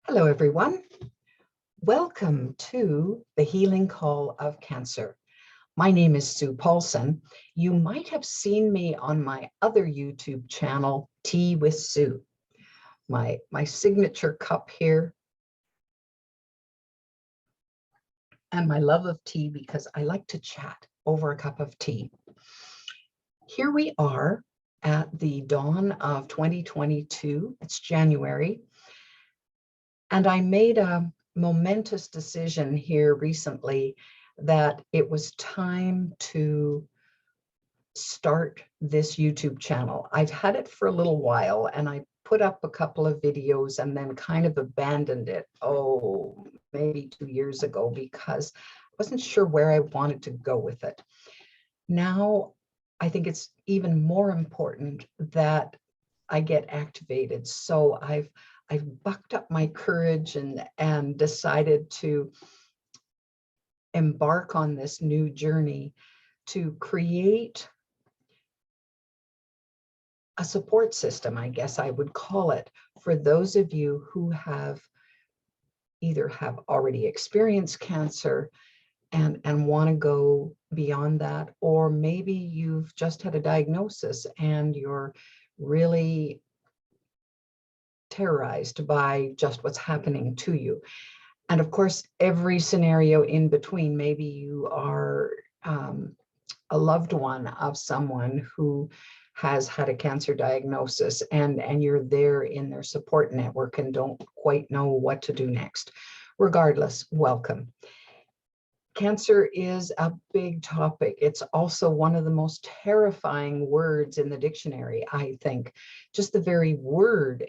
Hello, everyone. Welcome to the Healing Call of Cancer. My name is Sue Paulson. You might have seen me on my other YouTube channel, Tea with Sue. My signature cup here, and my love of tea because I like to chat over a cup of tea. Here we are at the dawn of 2022. It's January. And I made a momentous decision here recently that it was time to start this YouTube channel. I've had it for a little while and I put up a couple of videos and then kind of abandoned it, maybe 2 years ago, because I wasn't sure where I wanted to go with it. Now, I think it's even more important that I get activated. So I've bucked up my courage and decided to embark on this new journey to create a support system, I guess I would call it, for those of you who have already experienced cancer and want to go beyond that, or maybe you've just had a diagnosis and you're really terrorized by just what's happening to you. And of course, every scenario in between, maybe you are a loved one of someone who has had a cancer diagnosis and you're there in their support network and don't quite know what to do next. Regardless, welcome. Cancer is a big topic. It's also one of the most terrifying words in the dictionary, I think. Just the very word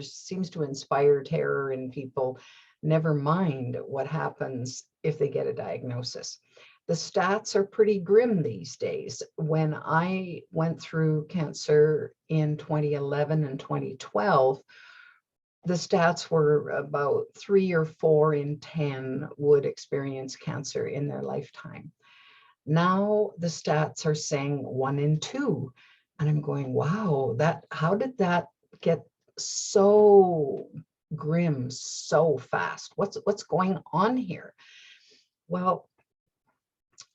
seems to inspire terror in people, never mind what happens if they get a diagnosis. The stats are pretty grim these days. When I went through cancer in 2011 and 2012, the stats were about 3 or 4 in 10 would experience cancer in their lifetime. Now the stats are saying 1 in 2. And I'm going, wow, how did that get so grim so fast? What's going on here? Well,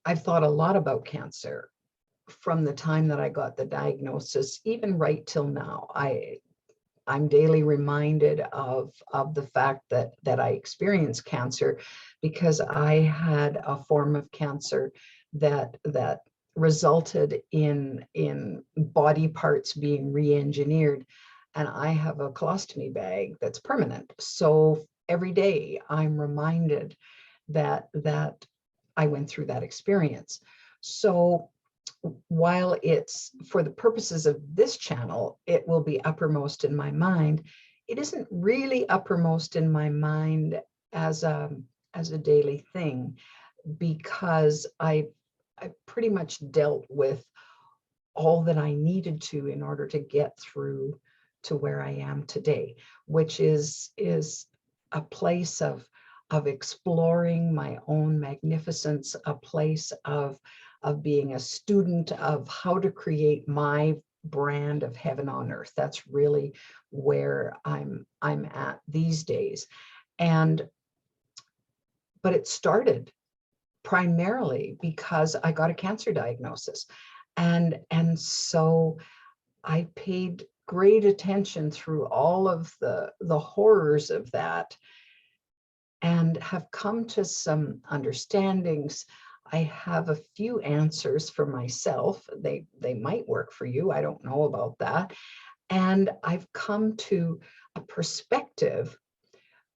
I've thought a lot about cancer from the time that I got the diagnosis, even right till now. I'm daily reminded of the fact that I experienced cancer because I had a form of cancer that resulted in body parts being re-engineered, and I have a colostomy bag that's permanent. So every day I'm reminded that I went through that experience. So while it's for the purposes of this channel, it will be uppermost in my mind, it isn't really uppermost in my mind as a daily thing, because I pretty much dealt with all that I needed to in order to get through to where I am today, which is a place of exploring my own magnificence, a place of being a student of how to create my brand of heaven on earth. That's really where I'm at these days. But it started primarily because I got a cancer diagnosis. And so I paid great attention through all of the horrors of that and have come to some understandings. I have a few answers for myself. They might work for you. I don't know about that. And I've come to a perspective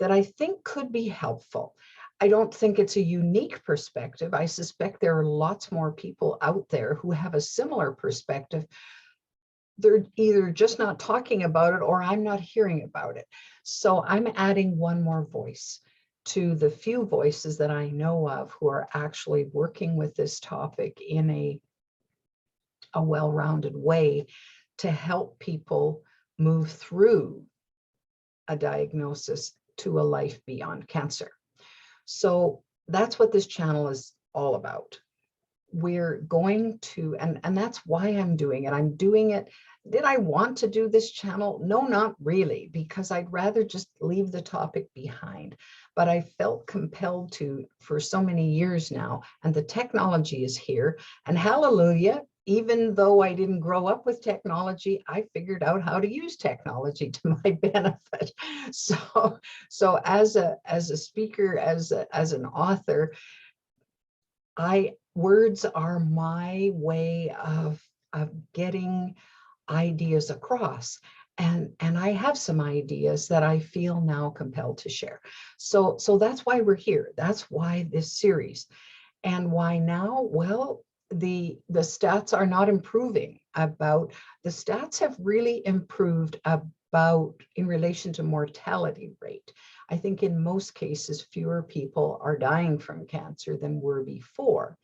that I think could be helpful. I don't think it's a unique perspective. I suspect there are lots more people out there who have a similar perspective. They're either just not talking about it or I'm not hearing about it. So I'm adding one more voice to the few voices that I know of who are actually working with this topic in a well-rounded way to help people move through a diagnosis to a life beyond cancer. So that's what this channel is all about. We're going to, and that's why I'm doing it. I'm doing it did I want to do this channel? No, not really, because I'd rather just leave the topic behind. But I felt compelled to for so many years now, and the technology is here. And hallelujah, even though I didn't grow up with technology, I figured out how to use technology to my benefit. So as a speaker, as an author, words are my way of getting ideas across. And I have some ideas that I feel now compelled to share. So that's why we're here. That's why this series. And why now? Well, the stats are not improving. The stats have really improved about in relation to mortality rate. I think in most cases, fewer people are dying from cancer than were before.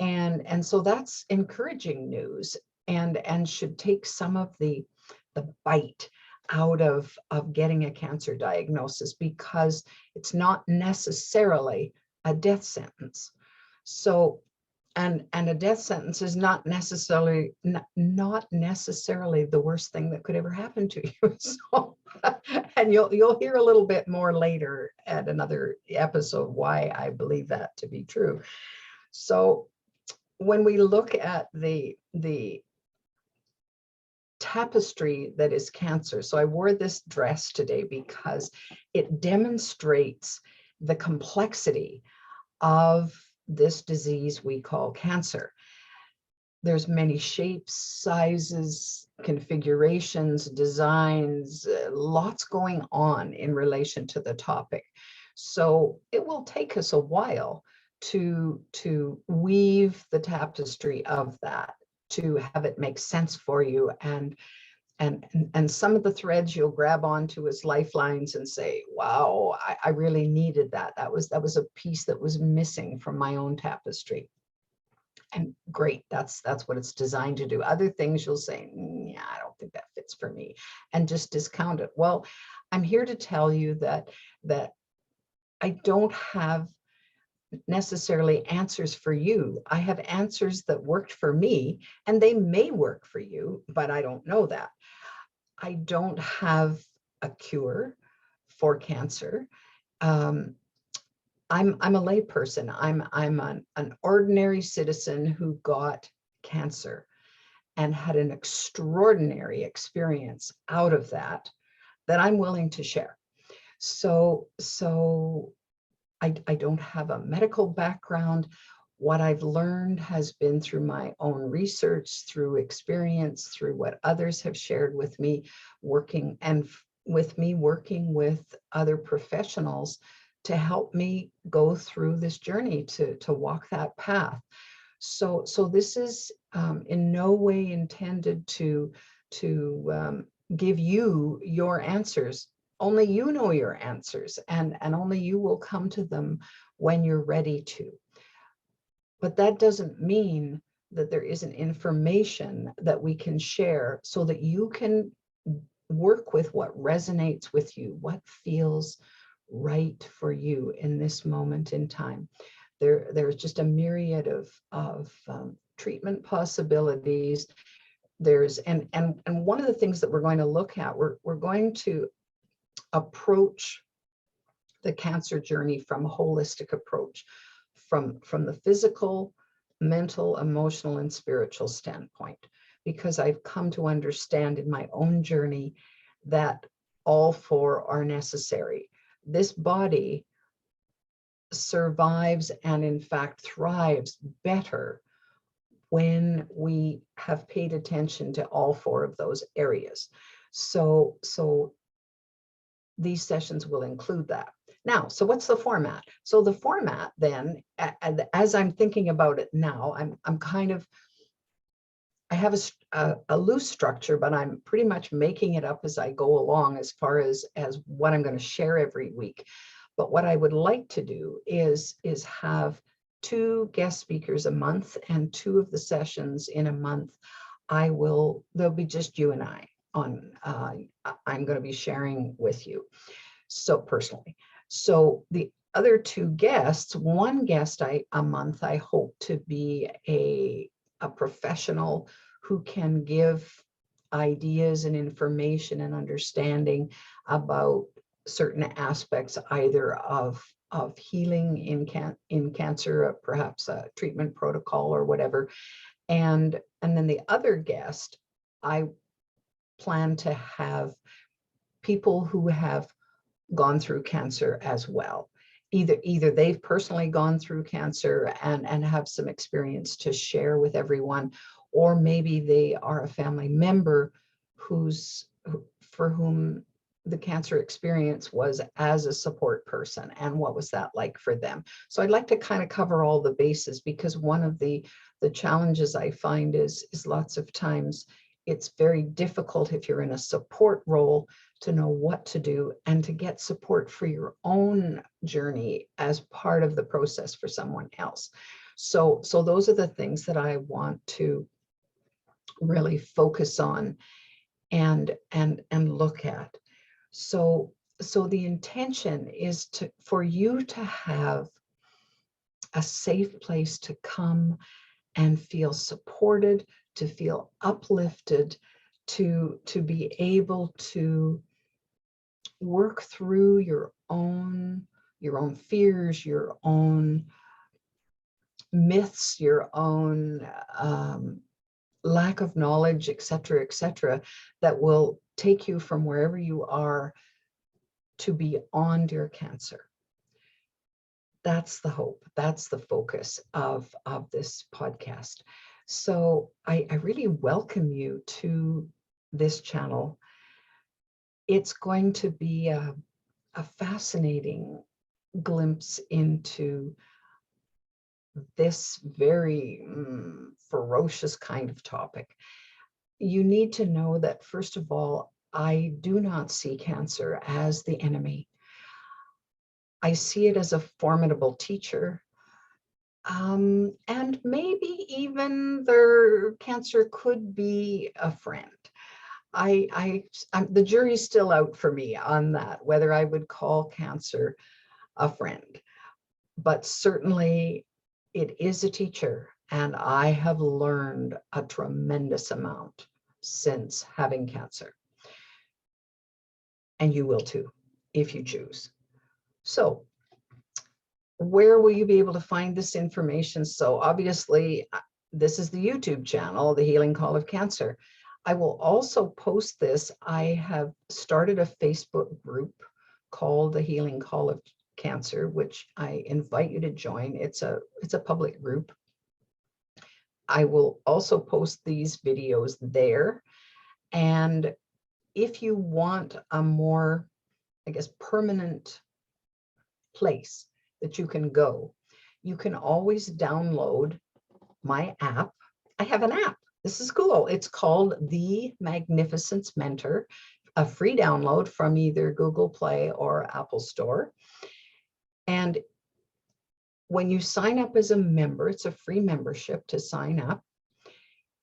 And so that's encouraging news, and should take some of the bite out of getting a cancer diagnosis, because it's not necessarily a death sentence. So, and a death sentence is not necessarily the worst thing that could ever happen to you. So, and you'll hear a little bit more later at another episode why I believe that to be true. So when we look at the tapestry that is cancer, so I wore this dress today because it demonstrates the complexity of this disease we call cancer. There's many shapes, sizes, configurations, designs, lots going on in relation to the topic. So it will take us a while to weave the tapestry of that, to have it make sense for you. And some of the threads you'll grab onto as lifelines and say, wow, I really needed that. That was a piece that was missing from my own tapestry. And great, that's what it's designed to do. Other things you'll say, yeah, I don't think that fits for me, and just discount it. Well, I'm here to tell you that I don't have necessarily answers for you. I have answers that worked for me, and they may work for you, but I don't know that. I don't have a cure for cancer. I'm a lay person. I'm an ordinary citizen who got cancer and had an extraordinary experience out of that I'm willing to share. So I don't have a medical background. What I've learned has been through my own research, through experience, through what others have shared with me, working with other professionals to help me go through this journey, to walk that path. So this is in no way intended to give you your answers. Only you know your answers, and only you will come to them when you're ready to. But that doesn't mean that there isn't information that we can share so that you can work with what resonates with you, what feels right for you in this moment in time. There's just a myriad of treatment possibilities. And one of the things that we're going to look at, we're going to approach the cancer journey from a holistic approach, from the physical, mental, emotional, and spiritual standpoint, because I've come to understand in my own journey that all four are necessary. This body survives and in fact thrives better when we have paid attention to all four of those areas. So these sessions will include that. Now, so what's the format? So the format then, as I'm thinking about it now, I have a loose structure, but I'm pretty much making it up as I go along as far as what I'm going to share every week. But what I would like to do is have 2 guest speakers a month, and 2 of the sessions in a month, there'll be just you and I on, I'm going to be sharing with you. So personally, so the other 2 guests, 1 guest a month, I hope to be a professional who can give ideas and information and understanding about certain aspects, either of healing in cancer, perhaps a treatment protocol or whatever. And then the other guest, I plan to have people who have gone through cancer as well. Either they've personally gone through cancer and have some experience to share with everyone, or maybe they are a family member for whom the cancer experience was as a support person, and what was that like for them. So I'd like to kind of cover all the bases, because one of the challenges I find is lots of times it's very difficult if you're in a support role to know what to do and to get support for your own journey as part of the process for someone else. So those are the things that I want to really focus on and look at. So the intention is for you to have a safe place to come and feel supported, to feel uplifted, to be able to work through your own fears, your own myths, your own lack of knowledge, etc., that will take you from wherever you are to beyond your cancer. That's the hope. That's the focus of this podcast. So I really welcome you to this channel. It's going to be a fascinating glimpse into this very ferocious kind of topic. You need to know that, first of all, I do not see cancer as the enemy. I see it as a formidable teacher. And maybe even their cancer could be a friend. The jury's still out for me on that, whether I would call cancer a friend. But certainly it is a teacher, and I have learned a tremendous amount since having cancer. And you will too, if you choose. So where will you be able to find this information? So obviously, this is the YouTube channel, The Healing Call of Cancer. I will also post this. I have started a Facebook group called The Healing Call of Cancer, which I invite you to join. It's a public group. I will also post these videos there. And if you want a more, I guess, permanent place that you can go, you can always download my app. I have an app. This is cool. It's called the Magnificence Mentor, a free download from either Google Play or Apple Store. And when you sign up as a member, it's a free membership to sign up,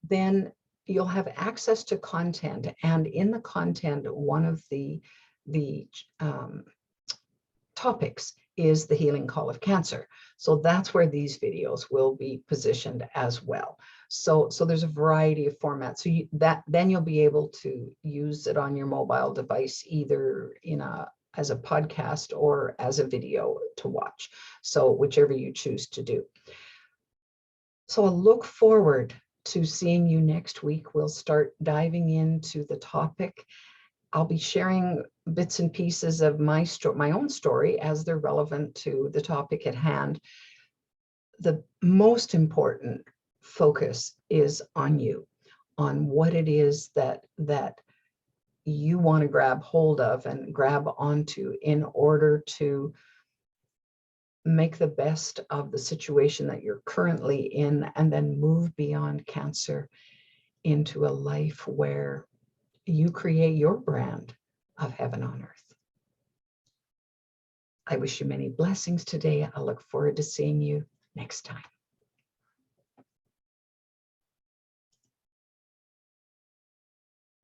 then you'll have access to content. And in the content, one of the topics is the healing call of cancer. So that's where these videos will be positioned as well. So there's a variety of formats. So then you'll be able to use it on your mobile device, either as a podcast or as a video to watch. So whichever you choose to do. So I look forward to seeing you next week. We'll start diving into the topic. I'll be sharing bits and pieces of my own story as they're relevant to the topic at hand. The most important focus is on you, on what it is that you want to grab hold of and grab onto in order to make the best of the situation that you're currently in, and then move beyond cancer into a life where you create your brand of heaven on earth. I wish you many blessings today. I look forward to seeing you next time.